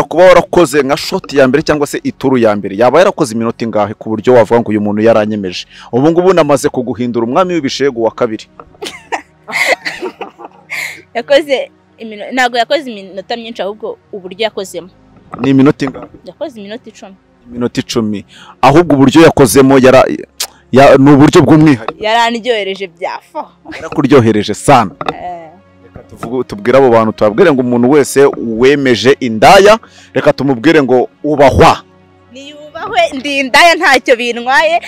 kuba warakoze nka shot ya mbere cyangwa se ituru ya mbere yaba yarakoze iminota ingahe ku buryo wavuga ngo uyu muntu yaranyemeje ubu ngubu namaze kuguhindura umwami w'ibishegu wa kabiri yakoze ntago yakoze iminota myinshi ahubwo uburyo yakozemo ni iminota ingahe yakoze iminota 10 iminota 10 ahubwo uburyo yakozemo ni uburyo bw'umwihariko yaraniryohereje byafa yarakuryohereje sana reka tubwire abo bantu tubabwire ngo umuntu wese wemeje indaya reka tumubwire ngo ubahwa niyubahwe ndi indaya ntacyo bintwaye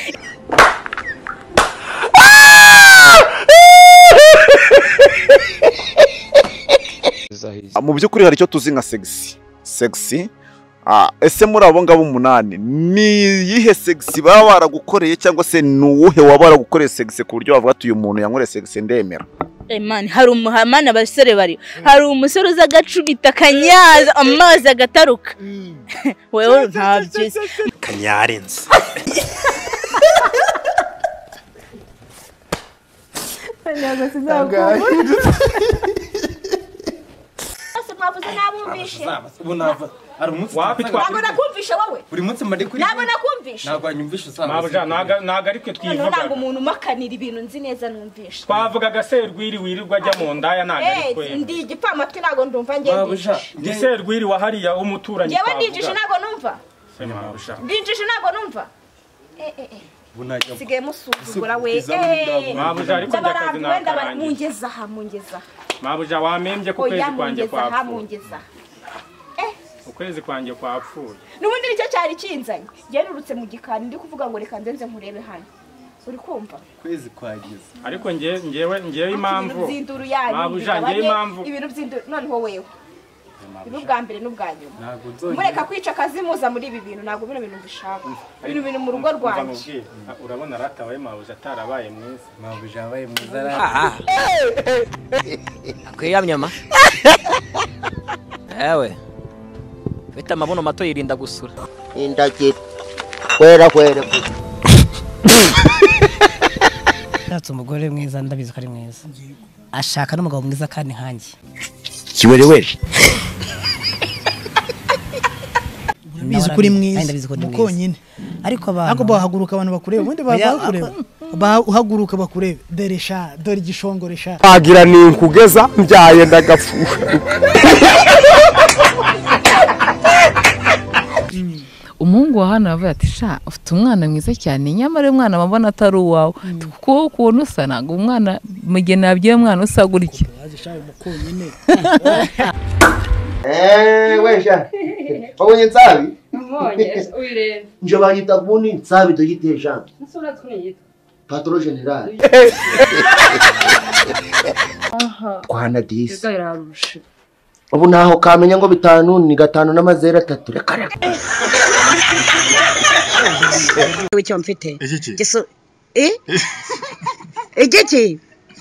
mu by'ukuri hari icyo tuzi nka sexy ese muri abo ngabo 8 ni yihe sexy baba baragukoreye cyangwa se nuwuhe waba baragukoreye sexy ku buryo bavuga ati uyu muntu yankoreye sexy ndemera man hari umuhamana abasore bari hari umusore uza gacubita kanyaza amazi agataruka wewe ntabyo kanyarenze kanyaza sinzakuba mwavuze nabumvishe ari umunsi ntabwo nakumvishe wowe buri munsi mari kuri ntabwo nakumvishe ntabwo anyumvishe usanga mabuja naga ariko twivuga ntabwo umuntu makanira ibintu nzi neza numvishe twavugaga Serwiri wirirwa ajya mu ndaya naga ariko ndi igipfamatwi ntabwo ndumva ngendishe ndi Serwiri wahariya umuturanyi yewe ndinjishe ntabwo numva ndinjishe ntabwo numva sigaye musuzugura we mabuja ariko njakazi nakarangiye mungeza mabuja wamembye ku kwezi kwanjye kwapfuye ukwezi kwanjye kwapfuye n'ubundi nicyo cyari kinzanye ngerurutse mu gikari ndi kuvuga ngo reka ndenze nkurebe hano uri kumva kwezi kwagize ariko ngewe impamvu mabuja ngewe impamvu ibintu by'induru noneho wewe n'ubwa mbere n'ubwa nyuma mureka kwica akazi muza muri ibi bintu ntabwo bino bintu bishaka ibintu mu rugo rwanjye urabona ratabaye mabuja atarabaye mwiza mabuja abaye mwiza akwiyamyama ewe bita amabuno mato yirinda gusura indakira kwera natse umugore mwiza ndabizi ko ari mwiza ashaka n'umugabo mwiza kandi nkanjye kiwerewere bizi kuri mwiza mukonyine ariko abantu bahaguruka abantu bakureba ubundi bahakureba uhaguruka bakureba dore igishongoresha agira ni nkugeza mbyaye ndagapfuka umuhungu wa hano yavuye ati sha ufite umwana mwiza cyane nyamara umwana mabona atari uwawe kuko ukuntu usa ntabwo umwana mugeni yabwiye umwana usa gutya wesha wabonye nsabi mbonye uyireba nje banyita kubundi nsabi dogitesha nsura twiyita patron general kwana disi yararushe ubu naho kamenya ngo 5 ni 5 n'amazera 3 reka icyo mfite giso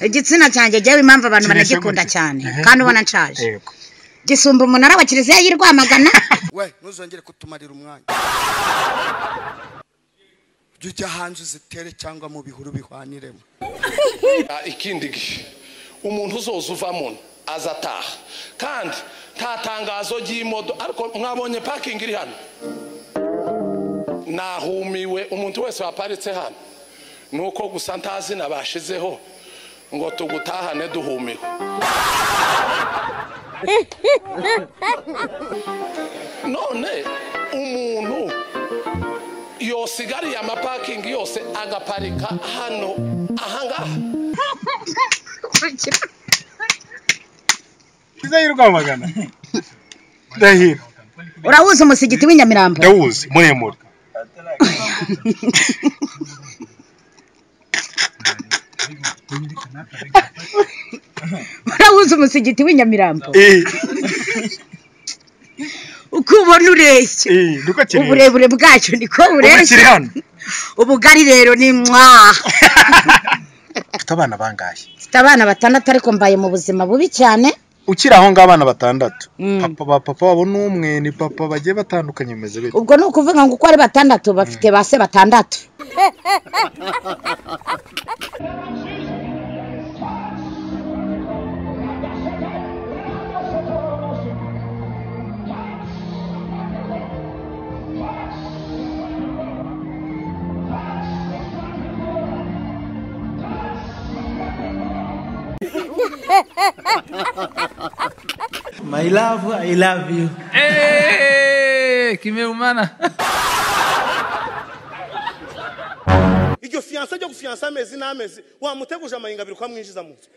igitsina cyanjye jewe impamvu abantu banagikunda cyane kandi ubona nshaje gisumba umunara wa Kiliziya y'Irwamagana we ntuzongere kutumarira umwanya jya hanze zitere cyangwa mu bihuru bihwaniremo ikindi gihe umuntu uzoza uvamo azataha kandi nta tangazo ry'imodo ariko mwabonye parking iri hano nahumiwe umuntu wese waparitse hano nuko gusa ntazi nabashizeho ngo tugutahane duhumiwe none umuntu yosigariye amaparking yose agaparika hano ahangaha Irwamagana ndahira urahuza umusigiti w'Inyamirambo ndawuzi muremure urahuza umusigiti w'Inyamirambo uko ubona ureshya uburebure bwacyo niko bureshya ubugari rero ni mwa ufite abana bangahe ufite abana 6 ariko mbaye mu buzima bubi cyane ukiri aho ngabana 6 papa wabo n'umwe ni papa bagiye batandukanye meze bite ubwo nukuvuga ngo uko ari 6 bafite base 6 I love you. Kimeumana. Iryo fiança ryo gufiança amezi n'amezi wamuteguje amayingabiro kwa mwinjiza mu nzu.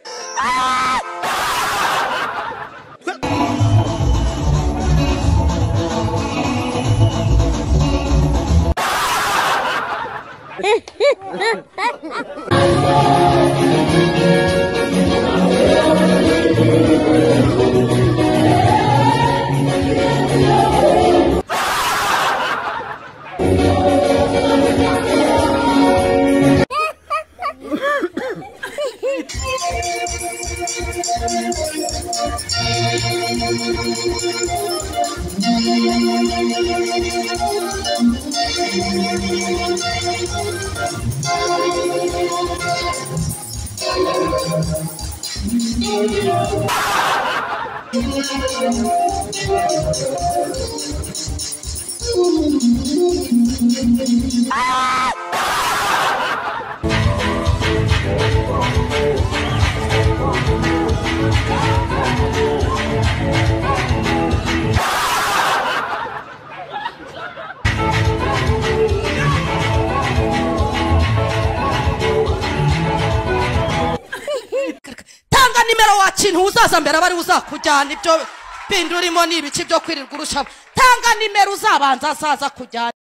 Tanga nimero wa kintu uzaza mbere abari uzakujyana ibyo bindi urimo n'ibiki byo kwirirwa urusha. Tanga nimero uzabanza azaza kujyana.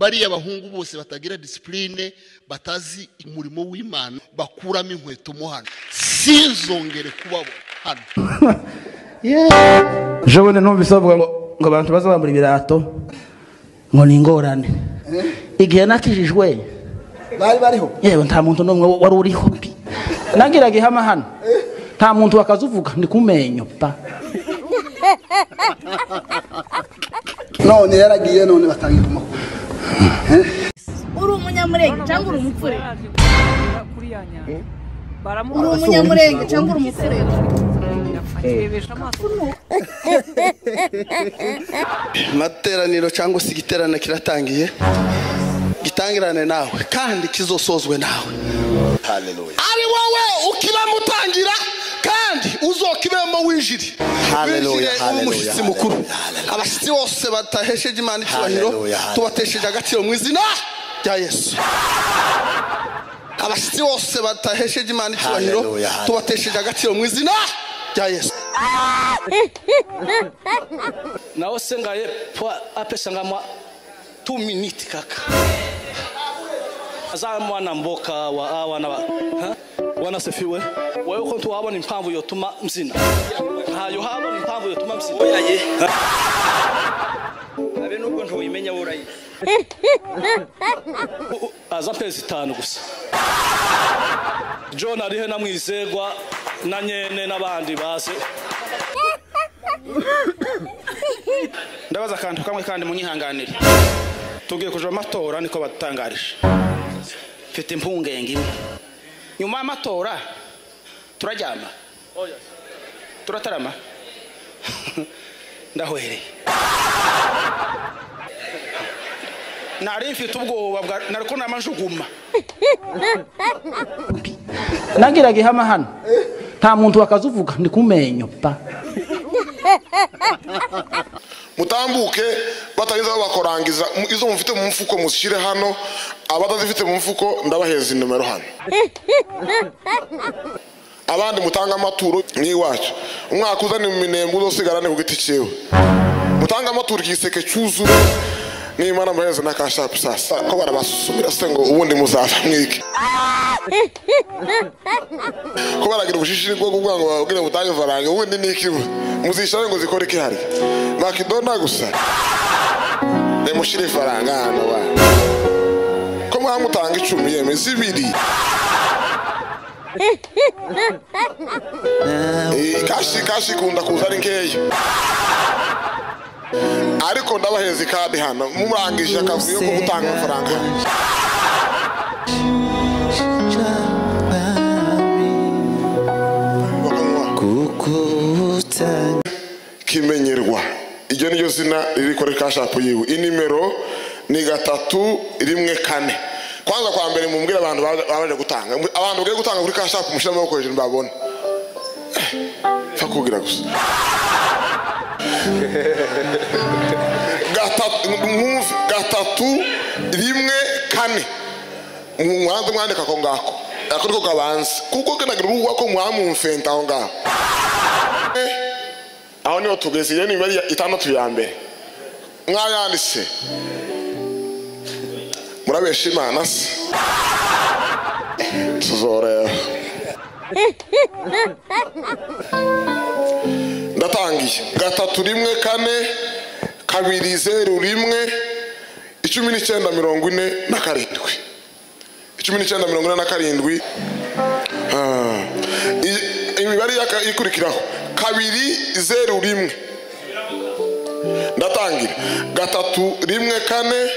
bariya abahungu bose batagira discipline batazi umurimo w'Imana bakuramo inkweto mo hano sinzongere kubabona hano. Jabone numvise bavuga ngo abantu bazabambura ibirato ngo ni ingorane. Igihe nakijijwe bari bariho yewe nta muntu n'umwe wari uriho mbi. Nagiraga ihama hano nta muntu wakazuvuga ndi kumenyo pa. None yaragiye none batangiye kumakuru. Uri umunyamurenge cyangwa uri umupfure? Uri umunyamurenge cyangwa uri umupfure? Materaniro cyangwa se igiterane kiratangiye. Gitangirane nawe kandi kizosozwe nawe. Hallelujah. Ari wowe ukiba mutangira kandi uzokibemo winjiri. Hallelujah. Umushyitsi mukuru. Abashyitsi bose batahesheje Imana icyubahiro tubatesheje agaciro mu izina rya Yesu. Abashyitsi bose batahesheje Imana icyubahiro tubatesheje agaciro mu izina rya Yesu. Nawe sengaye apesa ngamwa 2 minutes kaka. Azamwana mboka wa wana sefiwe wewe uko tuwabona impamvu yotuma mzina ntayo habona impamvu yotuma mzina oyaye abe nubwo ntoyimenya worayi azapezi 5 gusa John arihe namwizegwa na nyene nabandi base ndabaza kantu kamwe kandi munyihanganire tugiye kuja amatora niko batangarije mfite impungenge nyuma y'amatora turajyama turatarama ndahwereye nari mfite ubwoba nariko namajuguma Nagiraga ihama hano nta muntu wakazuvuga ndi kumenyo pa. Mutambuke batagize bakorangiza izo mufite mu mfuko mushyire hano abadazifite mu mfuko ndabaheza numero hano. Abandi mutanga amaturo ni wacu umwaka uzani mu minembo uzosigarane ku giti cyewe mutanga amaturo kiseke cyuzure ni Imana maheza nakashapu sasa ko barabasusumira se ngo ubundi muzaza mwike ko baragira ubushishi bwo kuvuga ngo babwire mutange faranga ubundi nikiwe muzishare ngo zikore kihari makidona gusa mushire faranga hano ba ko mwamutanga 10 yemezi 2 kashi kunda kuza ari nkeya ariko ndabaheza ikadi hano murangije akavuyo ko gutanga amafaranga kimenyerwa iryo niryo zina riri kuri Cash App yiwe inimero ni 314 kwanza kwa mbere mumbwira abantu baje gutanga abantu bagiye gutanga kuri Cash App mushira amaboko hejuru mbabona fakugira gusa gatatu rimwe kane mwanze mwandika ko ngako akoriko kabanze kuko kenagira uruwa ko mwamumfenta aho ngaho aho niho tugeze iyo ni bari 6 ya mbere mwayanditse murabesha Imana se tuzorera ndatangiye 314 201 1947 1947 imibare ikurikiraho 201 ndatangira 314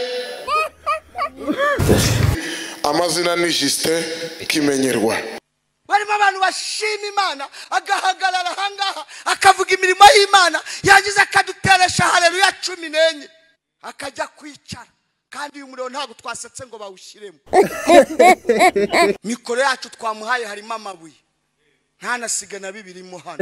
amazina ni Justin Kimenyerwa barimo abantu bashima Imana agahagarara hangaha akavuga imirimo y'Imana yagize akaduteresha haleluya 14 akajya kwicara kandi uyu muriro ntabwo twasetse ngo bawushiremo mikoro yacu twamuhaye harimo amabuye nta nasiga na bibiri mo hano